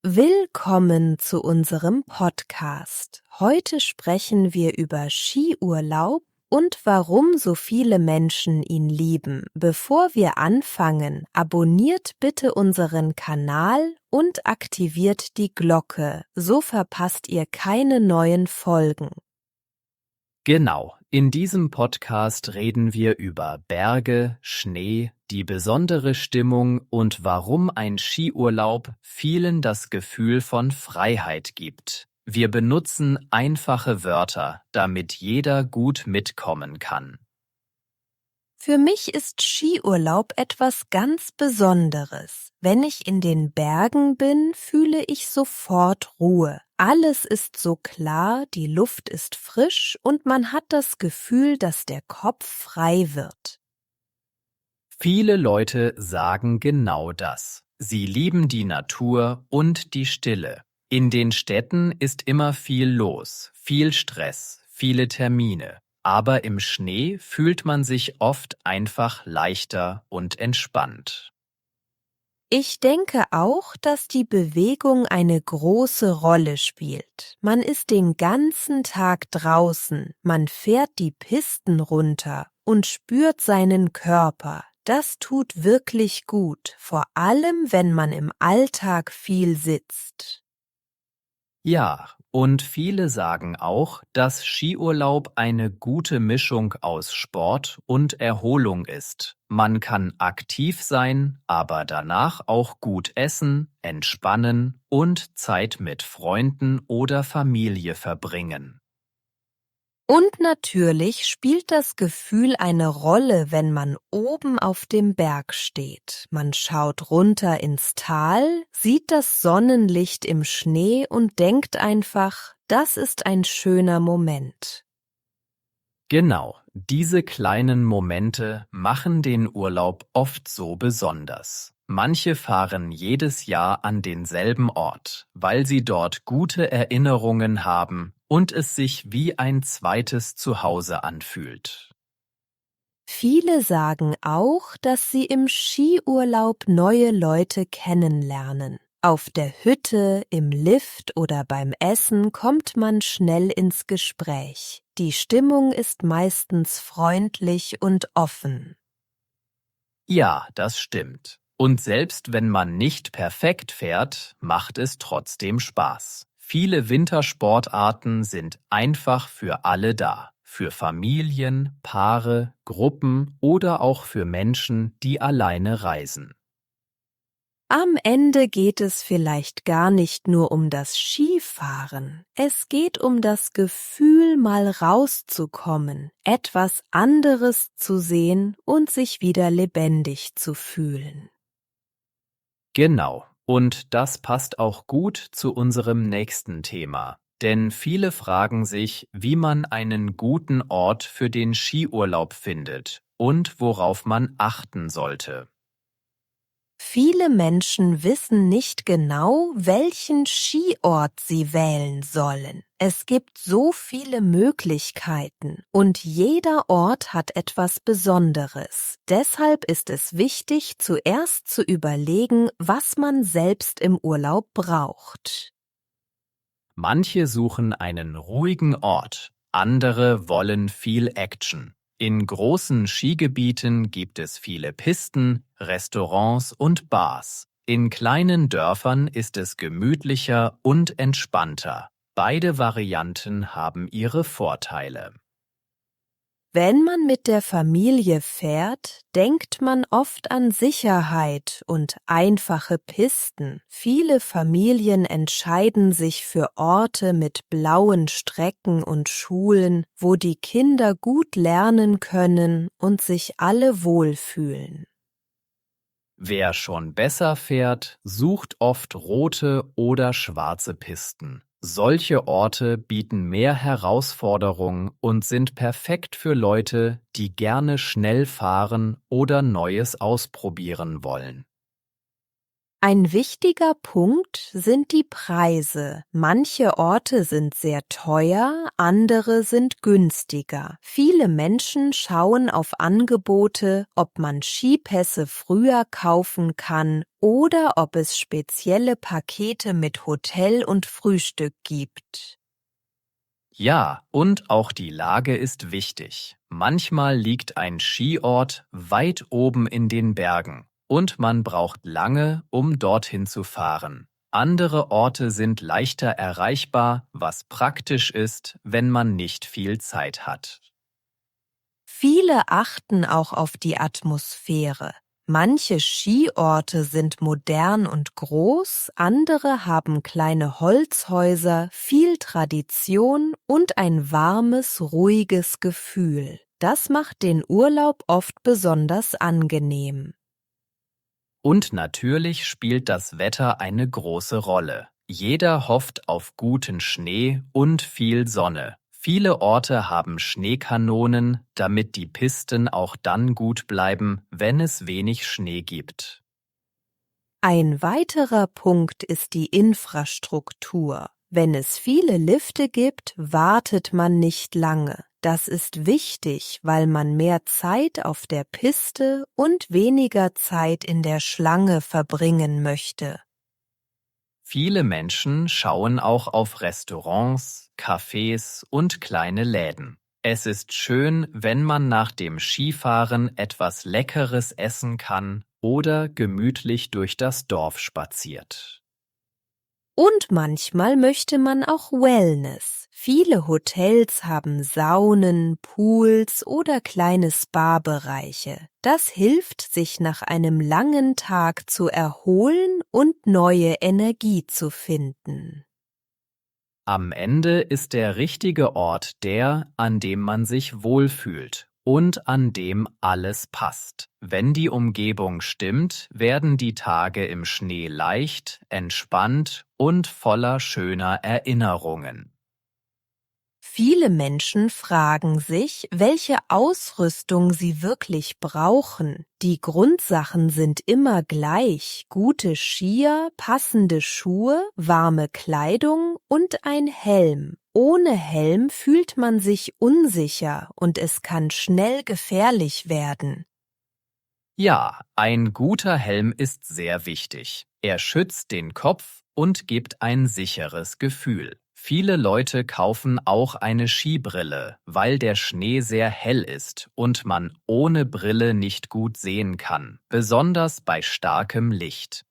Willkommen zu unserem Podcast. Heute sprechen wir über Skiurlaub und warum so viele Menschen ihn lieben. Bevor wir anfangen, abonniert bitte unseren Kanal und aktiviert die Glocke, so verpasst ihr keine neuen Folgen. Genau, in diesem Podcast reden wir über Berge, Schnee, die besondere Stimmung und warum ein Skiurlaub vielen das Gefühl von Freiheit gibt. Wir benutzen einfache Wörter, damit jeder gut mitkommen kann. Für mich ist Skiurlaub etwas ganz Besonderes. Wenn ich in den Bergen bin, fühle ich sofort Ruhe. Alles ist so klar, die Luft ist frisch und man hat das Gefühl, dass der Kopf frei wird. Viele Leute sagen genau das. Sie lieben die Natur und die Stille. In den Städten ist immer viel los, viel Stress, viele Termine. Aber im Schnee fühlt man sich oft einfach leichter und entspannt. Ich denke auch, dass die Bewegung eine große Rolle spielt. Man ist den ganzen Tag draußen, man fährt die Pisten runter und spürt seinen Körper. Das tut wirklich gut, vor allem wenn man im Alltag viel sitzt. Ja, und viele sagen auch, dass Skiurlaub eine gute Mischung aus Sport und Erholung ist. Man kann aktiv sein, aber danach auch gut essen, entspannen und Zeit mit Freunden oder Familie verbringen. Und natürlich spielt das Gefühl eine Rolle, wenn man oben auf dem Berg steht. Man schaut runter ins Tal, sieht das Sonnenlicht im Schnee und denkt einfach, das ist ein schöner Moment. Genau, diese kleinen Momente machen den Urlaub oft so besonders. Manche fahren jedes Jahr an denselben Ort, weil sie dort gute Erinnerungen haben und es sich wie ein zweites Zuhause anfühlt. Viele sagen auch, dass sie im Skiurlaub neue Leute kennenlernen. Auf der Hütte, im Lift oder beim Essen kommt man schnell ins Gespräch. Die Stimmung ist meistens freundlich und offen. Ja, das stimmt. Und selbst wenn man nicht perfekt fährt, macht es trotzdem Spaß. Viele Wintersportarten sind einfach für alle da. Für Familien, Paare, Gruppen oder auch für Menschen, die alleine reisen. Am Ende geht es vielleicht gar nicht nur um das Skifahren. Es geht um das Gefühl, mal rauszukommen, etwas anderes zu sehen und sich wieder lebendig zu fühlen. Genau. Und das passt auch gut zu unserem nächsten Thema. Denn viele fragen sich, wie man einen guten Ort für den Skiurlaub findet und worauf man achten sollte. Viele Menschen wissen nicht genau, welchen Skiort sie wählen sollen. Es gibt so viele Möglichkeiten und jeder Ort hat etwas Besonderes. Deshalb ist es wichtig, zuerst zu überlegen, was man selbst im Urlaub braucht. Manche suchen einen ruhigen Ort, andere wollen viel Action. In großen Skigebieten gibt es viele Pisten, Restaurants und Bars. In kleinen Dörfern ist es gemütlicher und entspannter. Beide Varianten haben ihre Vorteile. Wenn man mit der Familie fährt, denkt man oft an Sicherheit und einfache Pisten. Viele Familien entscheiden sich für Orte mit blauen Strecken und Schulen, wo die Kinder gut lernen können und sich alle wohlfühlen. Wer schon besser fährt, sucht oft rote oder schwarze Pisten. Solche Orte bieten mehr Herausforderung und sind perfekt für Leute, die gerne schnell fahren oder Neues ausprobieren wollen. Ein wichtiger Punkt sind die Preise. Manche Orte sind sehr teuer, andere sind günstiger. Viele Menschen schauen auf Angebote, ob man Skipässe früher kaufen kann oder ob es spezielle Pakete mit Hotel und Frühstück gibt. Ja, und auch die Lage ist wichtig. Manchmal liegt ein Skiort weit oben in den Bergen und man braucht lange, um dorthin zu fahren. Andere Orte sind leichter erreichbar, was praktisch ist, wenn man nicht viel Zeit hat. Viele achten auch auf die Atmosphäre. Manche Skiorte sind modern und groß, andere haben kleine Holzhäuser, viel Tradition und ein warmes, ruhiges Gefühl. Das macht den Urlaub oft besonders angenehm. Und natürlich spielt das Wetter eine große Rolle. Jeder hofft auf guten Schnee und viel Sonne. Viele Orte haben Schneekanonen, damit die Pisten auch dann gut bleiben, wenn es wenig Schnee gibt. Ein weiterer Punkt ist die Infrastruktur. Wenn es viele Lifte gibt, wartet man nicht lange. Das ist wichtig, weil man mehr Zeit auf der Piste und weniger Zeit in der Schlange verbringen möchte. Viele Menschen schauen auch auf Restaurants, Cafés und kleine Läden. Es ist schön, wenn man nach dem Skifahren etwas Leckeres essen kann oder gemütlich durch das Dorf spaziert. Und manchmal möchte man auch Wellness. Viele Hotels haben Saunen, Pools oder kleine Spa-Bereiche. Das hilft, sich nach einem langen Tag zu erholen und neue Energie zu finden. Am Ende ist der richtige Ort der, an dem man sich wohlfühlt und an dem alles passt. Wenn die Umgebung stimmt, werden die Tage im Schnee leicht, entspannt und voller schöner Erinnerungen. Viele Menschen fragen sich, welche Ausrüstung sie wirklich brauchen. Die Grundsachen sind immer gleich: gute Skier, passende Schuhe, warme Kleidung und ein Helm. Ohne Helm fühlt man sich unsicher und es kann schnell gefährlich werden. Ja, ein guter Helm ist sehr wichtig. Er schützt den Kopf und gibt ein sicheres Gefühl. Viele Leute kaufen auch eine Skibrille, weil der Schnee sehr hell ist und man ohne Brille nicht gut sehen kann, besonders bei starkem Licht.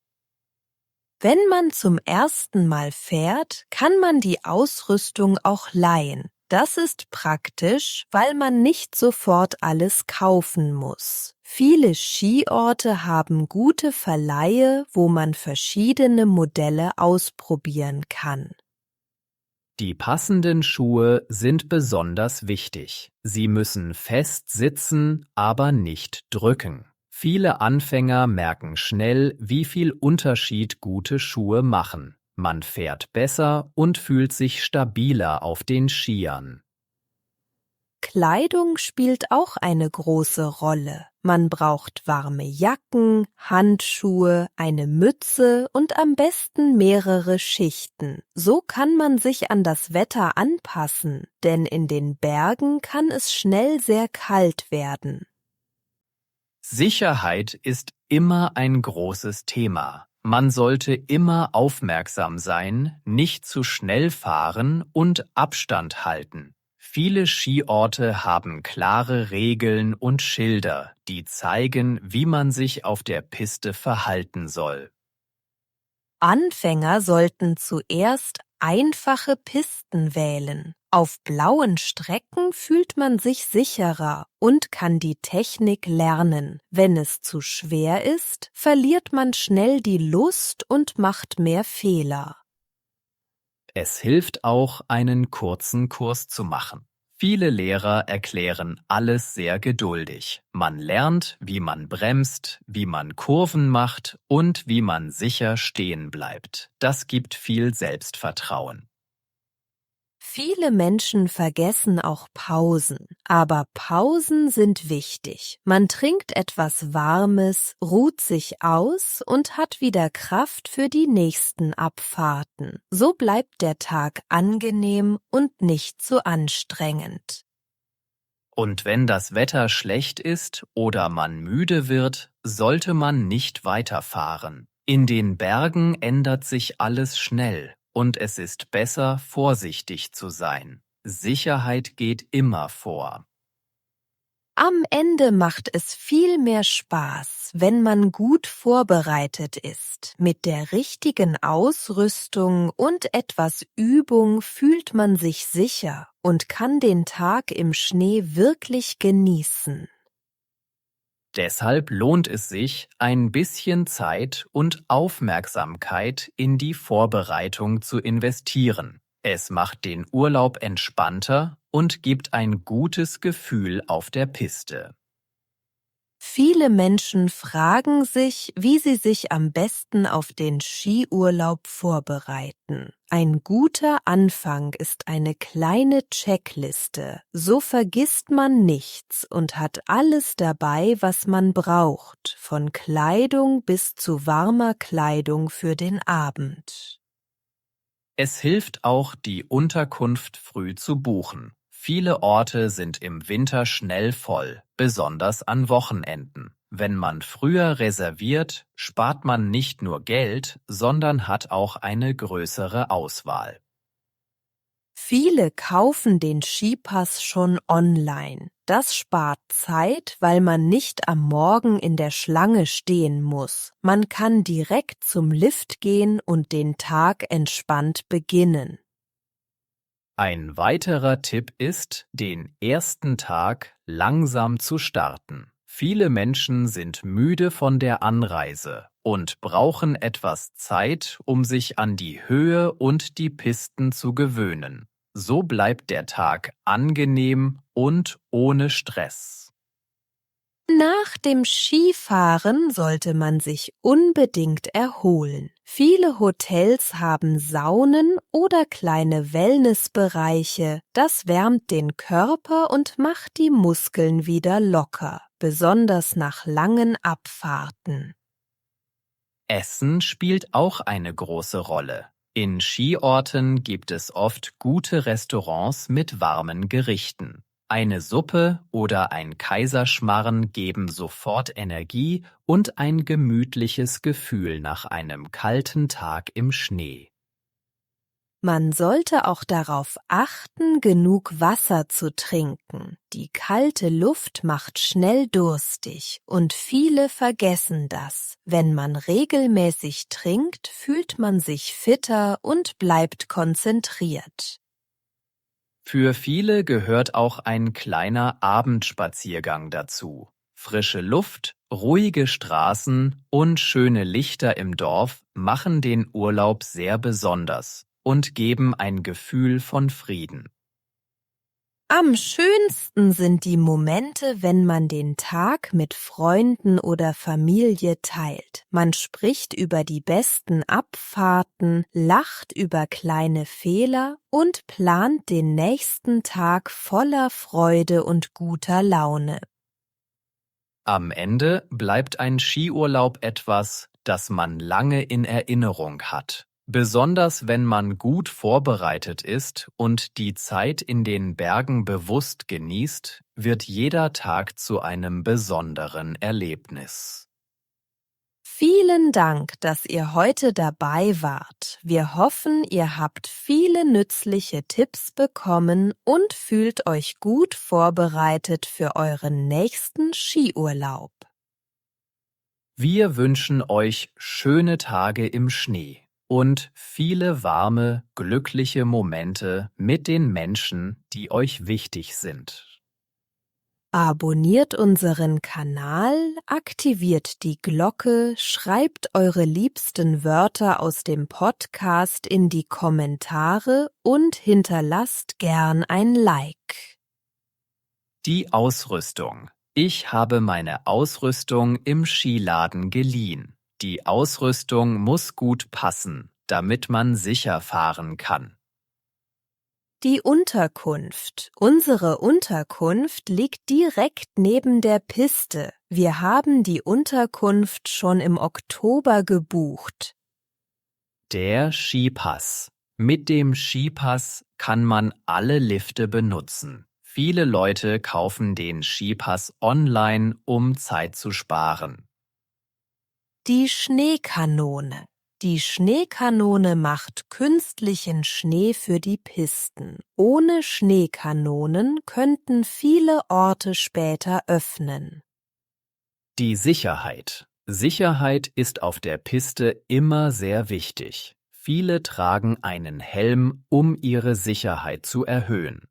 Wenn man zum ersten Mal fährt, kann man die Ausrüstung auch leihen. Das ist praktisch, weil man nicht sofort alles kaufen muss. Viele Skiorte haben gute Verleihe, wo man verschiedene Modelle ausprobieren kann. Die passenden Schuhe sind besonders wichtig. Sie müssen fest sitzen, aber nicht drücken. Viele Anfänger merken schnell, wie viel Unterschied gute Schuhe machen. Man fährt besser und fühlt sich stabiler auf den Skiern. Kleidung spielt auch eine große Rolle. Man braucht warme Jacken, Handschuhe, eine Mütze und am besten mehrere Schichten. So kann man sich an das Wetter anpassen, denn in den Bergen kann es schnell sehr kalt werden. Sicherheit ist immer ein großes Thema. Man sollte immer aufmerksam sein, nicht zu schnell fahren und Abstand halten. Viele Skiorte haben klare Regeln und Schilder, die zeigen, wie man sich auf der Piste verhalten soll. Anfänger sollten zuerst einfache Pisten wählen. Auf blauen Strecken fühlt man sich sicherer und kann die Technik lernen. Wenn es zu schwer ist, verliert man schnell die Lust und macht mehr Fehler. Es hilft auch, einen kurzen Kurs zu machen. Viele Lehrer erklären alles sehr geduldig. Man lernt, wie man bremst, wie man Kurven macht und wie man sicher stehen bleibt. Das gibt viel Selbstvertrauen. Viele Menschen vergessen auch Pausen, aber Pausen sind wichtig. Man trinkt etwas Warmes, ruht sich aus und hat wieder Kraft für die nächsten Abfahrten. So bleibt der Tag angenehm und nicht zu anstrengend. Und wenn das Wetter schlecht ist oder man müde wird, sollte man nicht weiterfahren. In den Bergen ändert sich alles schnell und es ist besser, vorsichtig zu sein. Sicherheit geht immer vor. Am Ende macht es viel mehr Spaß, wenn man gut vorbereitet ist. Mit der richtigen Ausrüstung und etwas Übung fühlt man sich sicher und kann den Tag im Schnee wirklich genießen. Deshalb lohnt es sich, ein bisschen Zeit und Aufmerksamkeit in die Vorbereitung zu investieren. Es macht den Urlaub entspannter und gibt ein gutes Gefühl auf der Piste. Viele Menschen fragen sich, wie sie sich am besten auf den Skiurlaub vorbereiten. Ein guter Anfang ist eine kleine Checkliste. So vergisst man nichts und hat alles dabei, was man braucht, von Kleidung bis zu warmer Kleidung für den Abend. Es hilft auch, die Unterkunft früh zu buchen. Viele Orte sind im Winter schnell voll, besonders an Wochenenden. Wenn man früher reserviert, spart man nicht nur Geld, sondern hat auch eine größere Auswahl. Viele kaufen den Skipass schon online. Das spart Zeit, weil man nicht am Morgen in der Schlange stehen muss. Man kann direkt zum Lift gehen und den Tag entspannt beginnen. Ein weiterer Tipp ist, den ersten Tag langsam zu starten. Viele Menschen sind müde von der Anreise und brauchen etwas Zeit, um sich an die Höhe und die Pisten zu gewöhnen. So bleibt der Tag angenehm und ohne Stress. Nach dem Skifahren sollte man sich unbedingt erholen. Viele Hotels haben Saunen oder kleine Wellnessbereiche. Das wärmt den Körper und macht die Muskeln wieder locker, besonders nach langen Abfahrten. Essen spielt auch eine große Rolle. In Skiorten gibt es oft gute Restaurants mit warmen Gerichten. Eine Suppe oder ein Kaiserschmarrn geben sofort Energie und ein gemütliches Gefühl nach einem kalten Tag im Schnee. Man sollte auch darauf achten, genug Wasser zu trinken. Die kalte Luft macht schnell durstig und viele vergessen das. Wenn man regelmäßig trinkt, fühlt man sich fitter und bleibt konzentriert. Für viele gehört auch ein kleiner Abendspaziergang dazu. Frische Luft, ruhige Straßen und schöne Lichter im Dorf machen den Urlaub sehr besonders und geben ein Gefühl von Frieden. Am schönsten sind die Momente, wenn man den Tag mit Freunden oder Familie teilt. Man spricht über die besten Abfahrten, lacht über kleine Fehler und plant den nächsten Tag voller Freude und guter Laune. Am Ende bleibt ein Skiurlaub etwas, das man lange in Erinnerung hat. Besonders wenn man gut vorbereitet ist und die Zeit in den Bergen bewusst genießt, wird jeder Tag zu einem besonderen Erlebnis. Vielen Dank, dass ihr heute dabei wart. Wir hoffen, ihr habt viele nützliche Tipps bekommen und fühlt euch gut vorbereitet für euren nächsten Skiurlaub. Wir wünschen euch schöne Tage im Schnee und viele warme, glückliche Momente mit den Menschen, die euch wichtig sind. Abonniert unseren Kanal, aktiviert die Glocke, schreibt eure liebsten Wörter aus dem Podcast in die Kommentare und hinterlasst gern ein Like. Die Ausrüstung. Ich habe meine Ausrüstung im Skiladen geliehen. Die Ausrüstung muss gut passen, damit man sicher fahren kann. Die Unterkunft. Unsere Unterkunft liegt direkt neben der Piste. Wir haben die Unterkunft schon im Oktober gebucht. Der Skipass. Mit dem Skipass kann man alle Lifte benutzen. Viele Leute kaufen den Skipass online, um Zeit zu sparen. Die Schneekanone. Die Schneekanone macht künstlichen Schnee für die Pisten. Ohne Schneekanonen könnten viele Orte später öffnen. Die Sicherheit. Sicherheit ist auf der Piste immer sehr wichtig. Viele tragen einen Helm, um ihre Sicherheit zu erhöhen.